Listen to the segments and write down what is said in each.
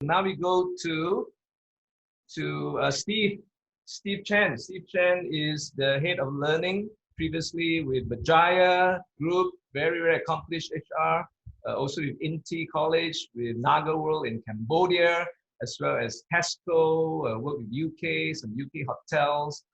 Now we go to Steve Chen. Steve Chen is the head of learning previously with Bajaya Group, very accomplished HR, also with Inti College, with Naga World in Cambodia, as well as Tesco, worked with UK, some UK hotels,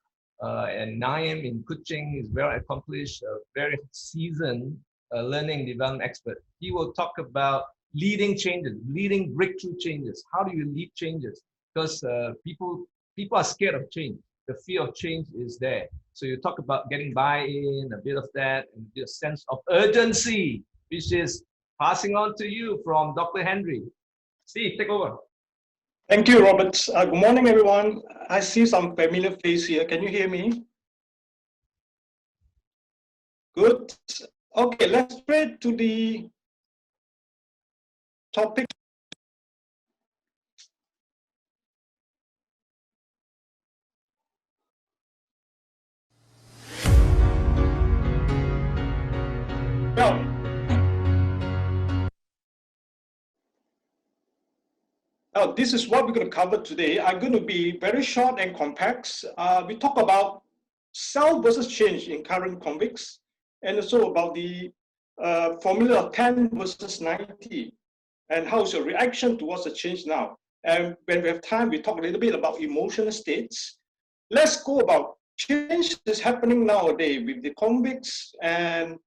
and Naim in Kuching is very accomplished, very seasoned learning development expert. He will talk about leading changes, leading breakthrough changes. How do you lead changes? Because people are scared of change. The fear of change is there. So you talk about getting buy-in, a bit of that, and a sense of urgency, which is passing on to you from Dr. Henry. Steve, take over. Thank you, Robert. Good morning, everyone. I see some familiar face here. Can you hear me? Good. Okay, let's straight to the topic. Now, this is what we're going to cover today. I'm going to be very short and compact. We talk about self versus change in current convicts, and also about the formula of 10 versus 90, and how is your reaction towards the change now. And when we have time, we talk a little bit about emotional states. Let's go about change that's happening nowadays with the convicts and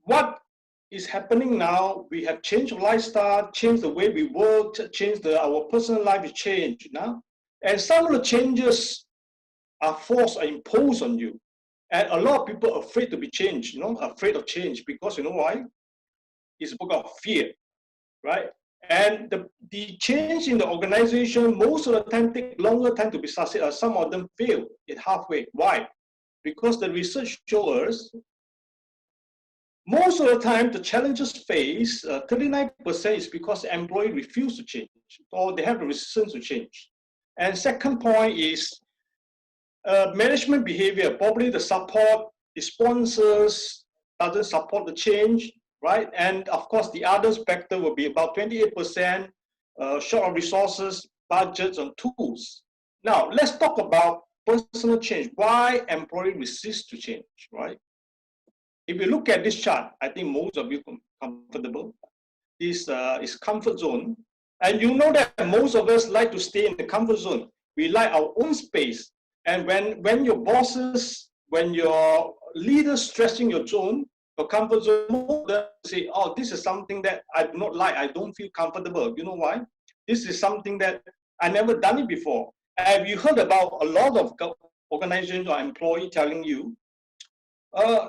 what is happening now. We have changed lifestyle, changed the way we work, changed our personal life is changed now. And some of the changes are forced or imposed on you. And a lot of people are afraid to be changed, afraid of change, because you know why? It's about fear, right? And the change in the organization, most of the time take longer time to be successful. Some of them fail it halfway. Why? Because the research shows us most of the time, the challenges faced, 39% is because the employee refuse to change or they have the resistance to change. And second point is management behavior, probably the support, the sponsors doesn't support the change, right? And of course, the other factor will be about 28% short of resources, budgets, and tools. Now, let's talk about personal change. Why employee resist to change, right? If you look at this chart, I think most of you are comfortable. This is comfort zone. And you know that most of us like to stay in the comfort zone. We like our own space. And when your bosses, when your leaders stressing your zone, your comfort zone, most of them say, oh, this is something that I do not like. I don't feel comfortable. You know why? This is something that I never done it before. Have you heard about a lot of organizations or employees telling you,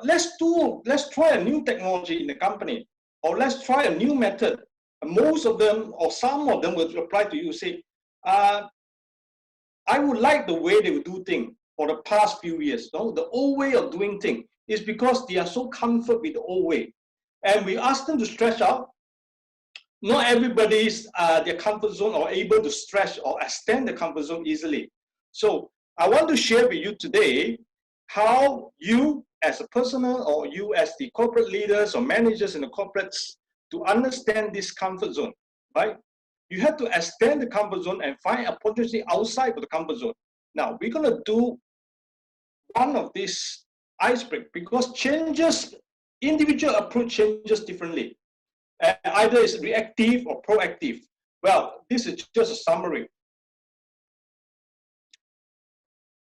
let's try a new technology in the company, or let's try a new method. And most of them, or some of them, will reply to you, say, I would like the way they would do things for the past few years. No? The old way of doing things is because they are so comfortable with the old way. And we ask them to stretch out. Not everybody's their comfort zone or able to stretch or extend the comfort zone easily. So I want to share with you today how you as a personal or you as the corporate leaders or managers in the corporates to understand this comfort zone, right? You have to extend the comfort zone and find opportunity outside of the comfort zone. Now, we're going to do one of these icebreakers because changes, individual approach changes differently. Either it's reactive or proactive. Well, this is just a summary.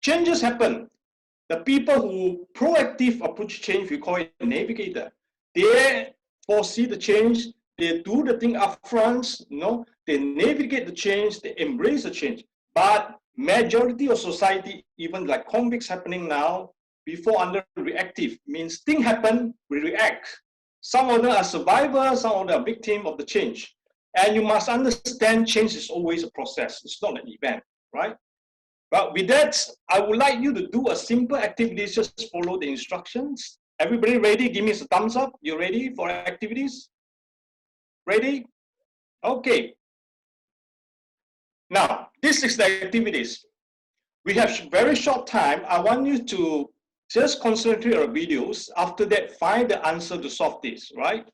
Changes happen. The people who proactive approach change, we call it a navigator. They foresee the change, they do the thing up front, they navigate the change, they embrace the change. But majority of society, even like convicts happening now, before under reactive, means things happen, we react. Some of them are survivors, some of them are victims of the change. And you must understand change is always a process, it's not an event, right? But with that, I would like you to do a simple activity, just follow the instructions. Everybody ready? Give me a thumbs up. You ready for activities? Ready? Okay. Now, this is the activities. We have very short time. I want you to just concentrate on videos. After that, find the answer to solve this, right?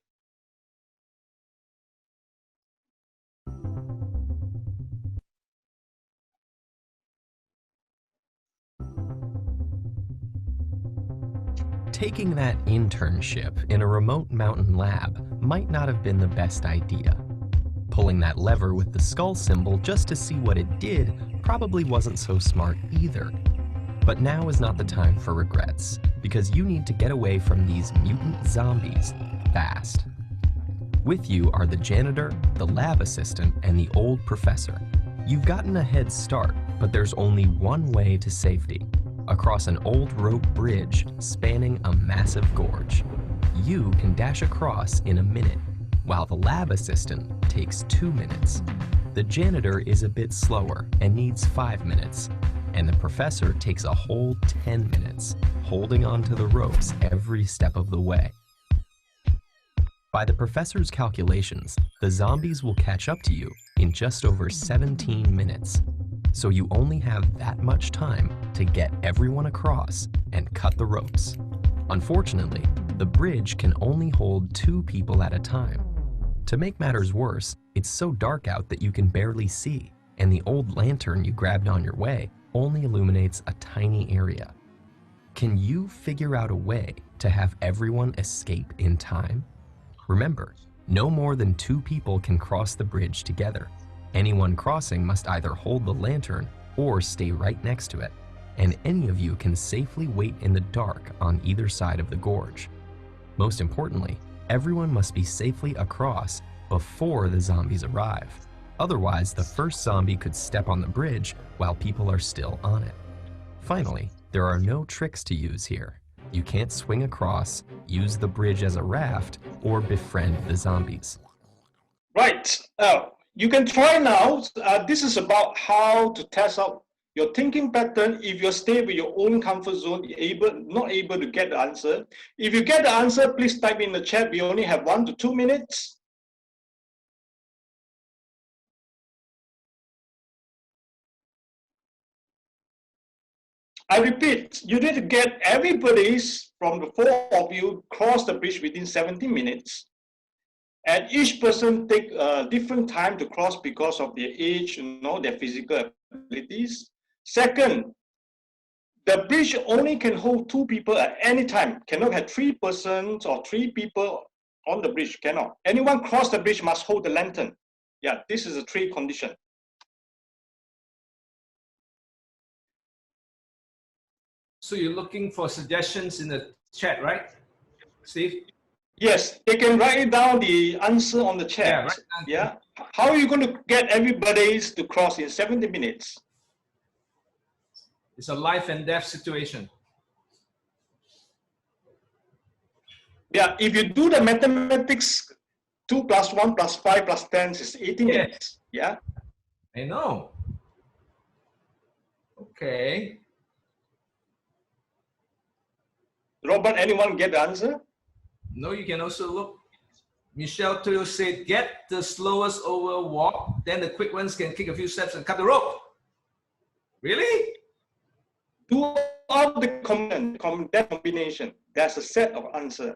Taking that internship in a remote mountain lab might not have been the best idea. Pulling that lever with the skull symbol just to see what it did probably wasn't so smart either. But now is not the time for regrets, because you need to get away from these mutant zombies fast. With you are the janitor, the lab assistant, and the old professor. You've gotten a head start, but there's only one way to safety: across an old rope bridge spanning a massive gorge. You can dash across in a minute, while the lab assistant takes 2 minutes. The janitor is a bit slower and needs 5 minutes, and the professor takes a whole 10 minutes, holding onto the ropes every step of the way. By the professor's calculations, the zombies will catch up to you in just over 17 minutes. So you only have that much time to get everyone across and cut the ropes. Unfortunately, the bridge can only hold 2 people at a time. To make matters worse, it's so dark out that you can barely see, and the old lantern you grabbed on your way only illuminates a tiny area. Can you figure out a way to have everyone escape in time? Remember, no more than 2 people can cross the bridge together. Anyone crossing must either hold the lantern or stay right next to it, and any of you can safely wait in the dark on either side of the gorge. Most importantly, everyone must be safely across before the zombies arrive. Otherwise, the first zombie could step on the bridge while people are still on it. Finally, there are no tricks to use here. You can't swing across, use the bridge as a raft, or befriend the zombies. Right. You can try now. This is about how to test out your thinking pattern. If you stay with your own comfort zone, not able to get the answer. If you get the answer, please type in the chat. We only have 1 to 2 minutes. I repeat, you need to get everybody's from the 4 of you cross the bridge within 70 minutes. And each person take a different time to cross because of their age, their physical abilities. Second, the bridge only can hold 2 people at any time. Cannot have 3 persons or 3 people on the bridge, cannot. Anyone cross the bridge must hold the lantern. Yeah, this is a 3 condition. So you're looking for suggestions in the chat, right, Steve? Yes, they can write down the answer on the chat. Yeah, right. Yeah. How are you going to get everybody to cross in 70 minutes? It's a life and death situation. Yeah, if you do the mathematics, 2 plus 1 plus 5 plus 10 is 18 minutes. Yeah. I know. Okay. Robert, anyone get the answer? No, you can also look. Michelle Toyo said, get the slowest over walk, then the quick ones can kick a few steps and cut the rope. Really? Do all the combination. There's a set of answer.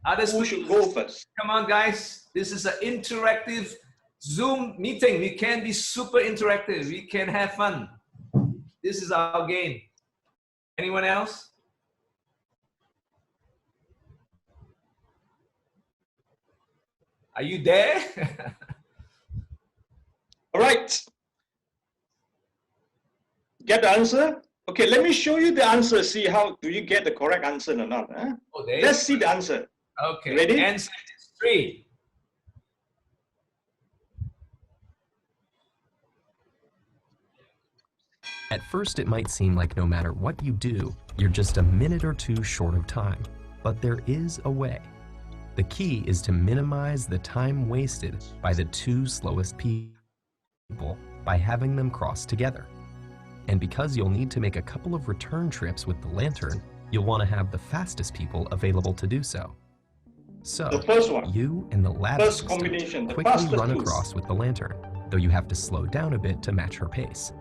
Others Who should go first? Come on, guys. This is an interactive Zoom meeting. We can be super interactive. We can have fun. This is our game. Anyone else? Are you there? All right. Get the answer? Okay, let me show you the answer. See how do you get the correct answer or not. Huh? Oh, let's see the answer. Okay. Ready? Answer is 3. At first, it might seem like no matter what you do, you're just a minute or 2 short of time. But there is a way. The key is to minimize the time wasted by the 2 slowest people by having them cross together. And because you'll need to make a couple of return trips with the lantern, you'll want to have the fastest people available to do so. So, the first one. You and the lab First combination, the quickly run fastest across with the lantern, though you have to slow down a bit to match her pace.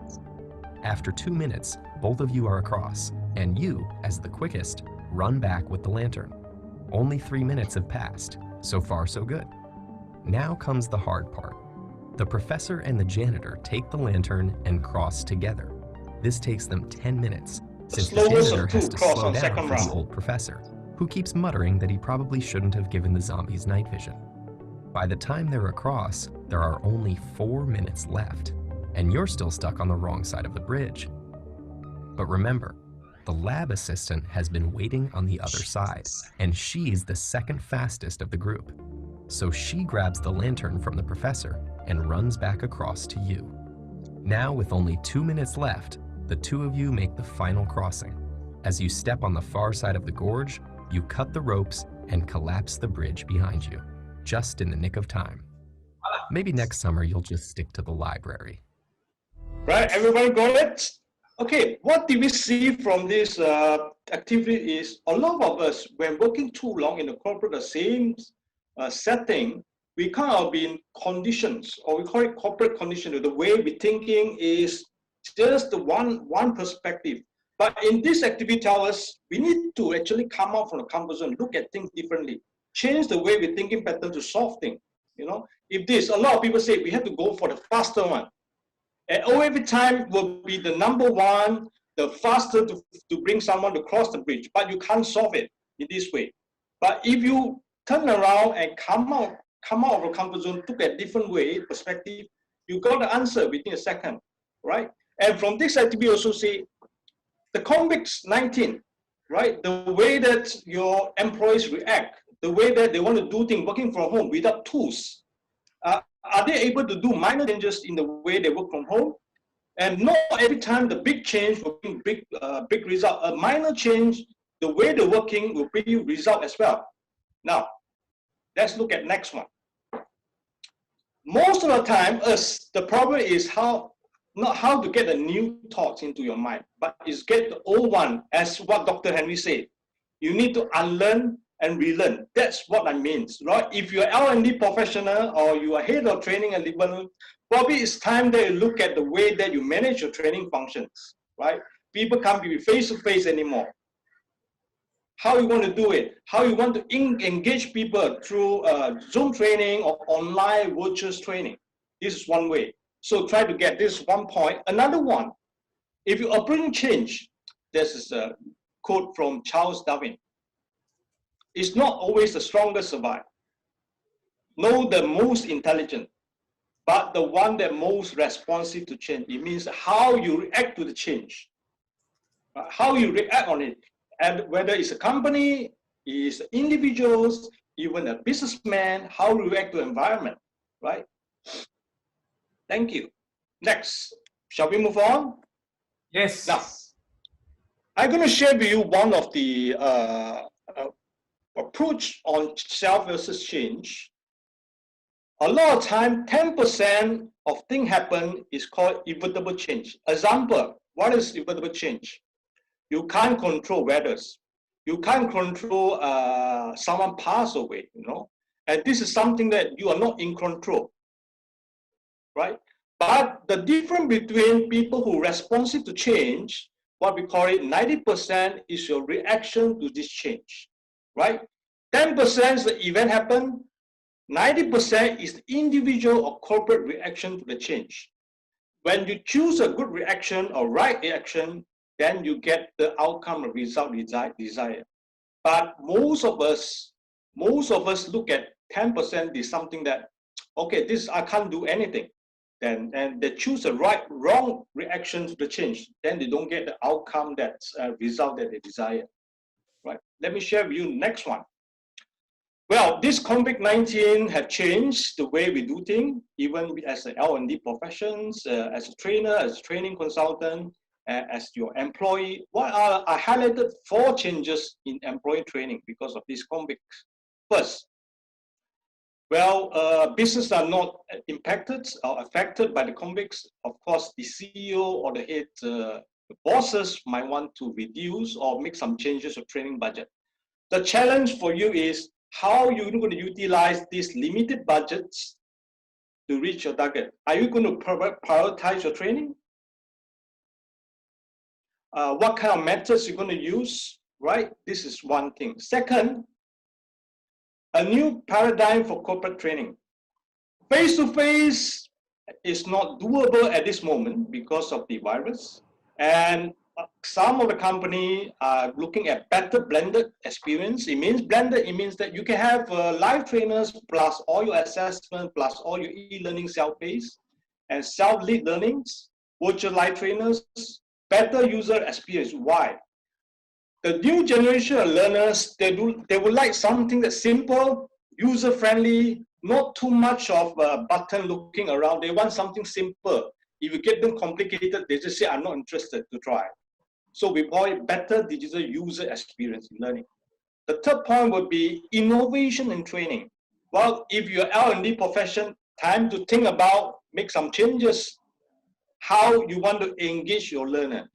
After 2 minutes, both of you are across, and you, as the quickest, run back with the lantern. Only 3 minutes have passed. So far, so good. Now comes the hard part. The professor and the janitor take the lantern and cross together. This takes them 10 minutes, since the slowest janitor of two has to cross slow on down second for the round. old professor, who keeps muttering that he probably shouldn't have given the zombies night vision. By the time they're across, there are only 4 minutes left, and you're still stuck on the wrong side of the bridge. But remember, the lab assistant has been waiting on the other side, and she's the second fastest of the group. So she grabs the lantern from the professor and runs back across to you. Now, with only 2 minutes left, the two of you make the final crossing. As you step on the far side of the gorge, you cut the ropes and collapse the bridge behind you, just in the nick of time. Maybe next summer you'll just stick to the library. Right, everybody got it? Okay, what did we see from this activity is a lot of us, when working too long in the corporate, the same setting, we kind of been conditions, or we call it corporate condition. The way we thinking is just the one perspective. But in this activity, tell us we need to actually come out from the comfort zone, look at things differently, change the way we're thinking pattern to solve things. You know, if this, a lot of people say we have to go for the faster one. And every time will be the number one, the faster to bring someone to cross the bridge, but you can't solve it in this way. But if you turn around and come out of the comfort zone, look at different way, perspective, you got the answer within a second, right? And from this activity also say, the convicts 19, right? The way that your employees react, the way that they want to do things working from home without tools. Are they able to do minor changes in the way they work from home? And not every time the big change will bring big result. A minor change, the way they're working will bring you result as well. Now, let's look at next one. Most of the time, the problem is not how to get the new thoughts into your mind, but is get the old one, as what Dr. Henry said. You need to unlearn and relearn. That's what I mean, right? If you're L&D professional or you are head of training and development, probably it's time that you look at the way that you manage your training functions, right? People can't be face-to-face anymore. How you want to do it? How you want to engage people through Zoom training or online virtual training? This is one way. So try to get this one point. Another one, if you are bringing change, this is a quote from Charles Darwin. It's not always the strongest survive. Nor the most intelligent, but the one that most responsive to change. It means how you react to the change, how you react on it. And whether it's a company, it's individuals, even a businessman, how you react to the environment, right? Thank you. Next, shall we move on? Yes. Now, I'm going to share with you one of the approach on self versus change. A lot of time, 10% of thing happen is called inevitable change. Example, what is inevitable change? You can't control weathers. You can't control someone pass away, you know. And this is something that you are not in control, right? But the difference between people who are responsive to change, what we call it, 90% is your reaction to this change, right? 10% is the event happen, 90% is the individual or corporate reaction to the change. When you choose a good reaction or right reaction, then you get the outcome or result desired. But most of us look at 10% is something that, okay, this I can't do anything. And they choose a wrong reaction to the change. Then they don't get the outcome that's result that they desire. Right? Let me share with you next one. Well, this COVID-19 have changed the way we do things, even as an L&D professions, as a trainer, as a training consultant, as your employee. I highlighted 4 changes in employee training because of this COVID. First, well, businesses are not impacted or affected by the convicts. Of course, the CEO or the head the bosses might want to reduce or make some changes to training budget. The challenge for you is how you're going to utilize these limited budgets to reach your target. Are you going to prioritize your training? What kind of methods you're going to use, right? This is one thing. Second, a new paradigm for corporate training. Face-to-face is not doable at this moment because of the virus. And some of the company are looking at better blended experience. It means blended, it means that you can have live trainers plus all your assessment, plus all your e-learning self-paced and self-lead learnings, virtual live trainers, better user experience. Why? The new generation of learners, they would like something that's simple, user-friendly, not too much of a button looking around. They want something simple. If you get them complicated, they just say, I'm not interested to try. So we call it better digital user experience in learning. The third point would be innovation in training. Well, if you're L&D profession, time to think about, make some changes, how you want to engage your learner.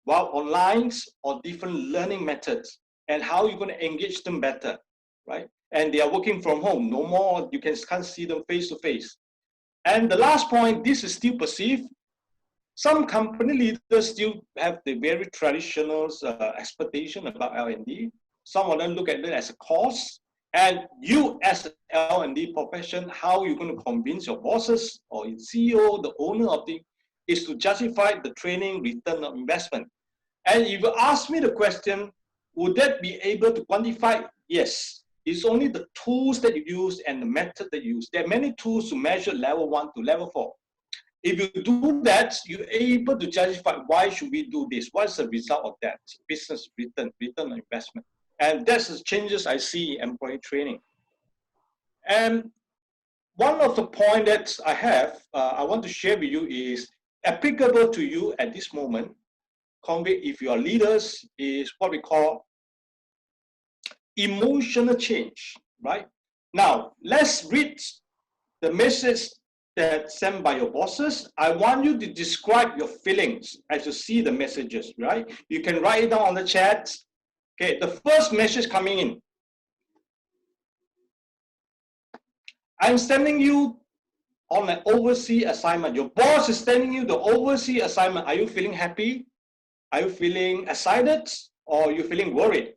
Well, online or different learning methods, and how you're going to engage them better, right? And they are working from home, no more, you can't see them face to face. And the last point, this is still perceived. Some company leaders still have the very traditional expectation about L&D. Some of them look at it as a cost. And you as an L&D profession, how you're going to convince your bosses or your CEO, the owner of the, is to justify the training return of investment. And if you ask me the question, would that be able to quantify? Yes. It's only the tools that you use and the method that you use. There are many tools to measure level 1 to level 4. If you do that, you're able to justify why should we do this? What's the result of that? Business return on investment. And that's the changes I see in employee training. And one of the points that I have, I want to share with you is applicable to you at this moment. If you are leaders, is what we call emotional change, right? Now, let's read the message that's sent by your bosses. I want you to describe your feelings as you see the messages, right? You can write it down on the chat. Okay, the first message coming in. I'm sending you on an overseas assignment. Your boss is sending you the overseas assignment. Are you feeling happy? Are you feeling excited? Or are you feeling worried?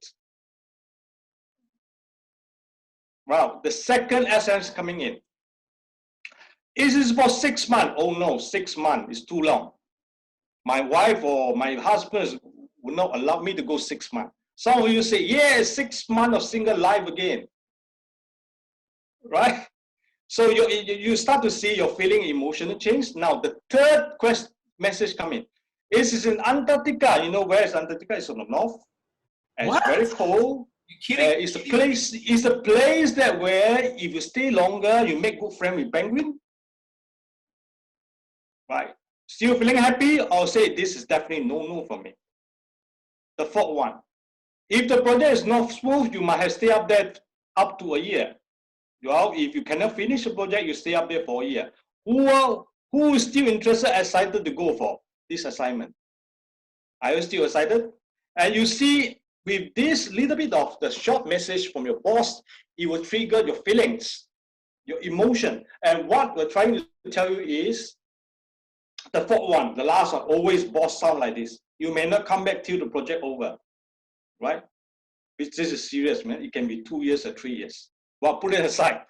Wow, the second SMS coming in. Is this for 6 months? Oh no, 6 months is too long. My wife or my husband would not allow me to go 6 months. Some of you say, yes, 6 months of single life again. Right? So you start to see your feeling emotional change. Now, the third message coming. Is this in Antarctica? You know where is Antarctica? It's on the north. And what? It's very cold. You kidding? It's a place that where if you stay longer, you make good friends with penguin. Right? Still feeling happy? Or say this is definitely no for me. The fourth one. If the project is not smooth, you might have stayed up there up to a year. Well, if you cannot finish the project, you stay up there for a year. Who is still interested, excited to go for this assignment? Are you still excited? And you see, with this little bit of the short message from your boss, it will trigger your feelings, your emotion. And what we're trying to tell you is, the fourth one, the last one, always boss sound like this. You may not come back till the project over, right? This is serious, man. It can be 2 years or 3 years. Well, put it aside.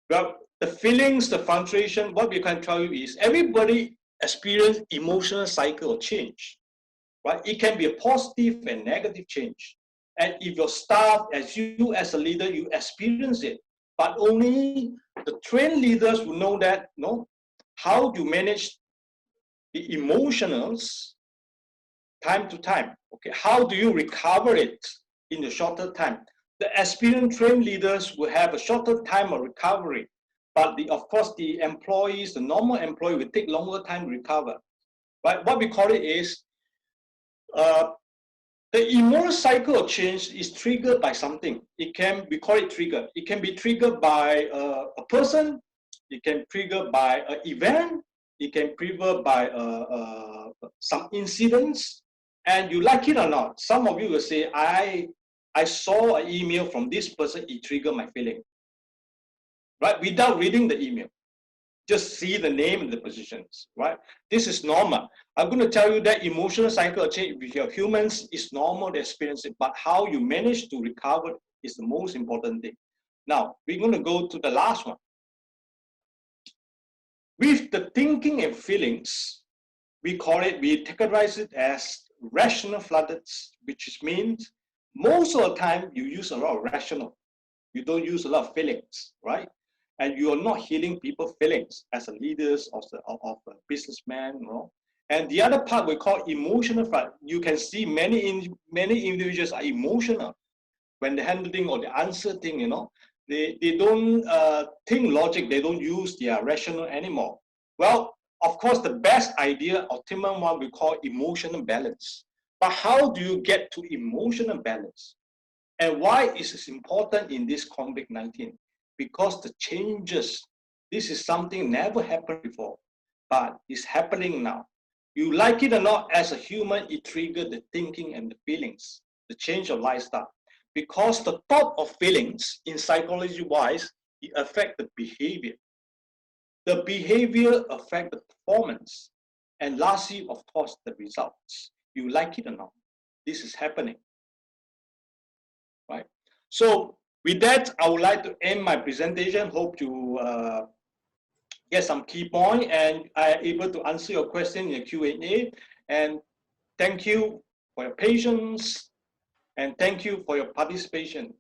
Well, the feelings, the frustration, what we can tell you is everybody experience emotional cycle of change, right? It can be a positive and negative change. And if your staff, as you as a leader, you experience it, but only the trained leaders will know that, how to manage the emotionals time to time. Okay, how do you recover it in the shorter time? The experienced trained leaders will have a shorter time of recovery, but of course the employees, the normal employee, will take longer time to recover. Right? What we call it is the emotional cycle of change is triggered by something. We call it trigger. It can be triggered by a person. It can be triggered by an event. It can be triggered by some incidents. And you like it or not, some of you will say, I saw an email from this person, it triggered my feeling. Right? Without reading the email. Just see the name and the positions, right? This is normal. I'm going to tell you that emotional cycle change with your humans is normal to experience it, but how you manage to recover is the most important thing. Now, we're going to go to the last one. With the thinking and feelings, we categorize it as rational floodeds, which means most of the time you use a lot of rational. You don't use a lot of feelings, right? And you are not healing people's feelings as a leaders of a businessman, you know. And the other part we call emotional flood. You can see many individuals are emotional when they're handling or the answer thing, you know. They don't think logic, they don't use their rational anymore. Well, of course, the best idea, optimum one, we call emotional balance. But how do you get to emotional balance? And why is this important in this COVID-19? Because the changes, this is something never happened before, but it's happening now. You like it or not, as a human, it triggered the thinking and the feelings, the change of lifestyle. Because the thought of feelings, in psychology-wise, it affect the behavior. The behavior affect the performance. And lastly, of course, the results. You like it or not, this is happening, right? So with that, I would like to end my presentation. Hope you get some key point and I am able to answer your question in the Q&A. And thank you for your patience and thank you for your participation.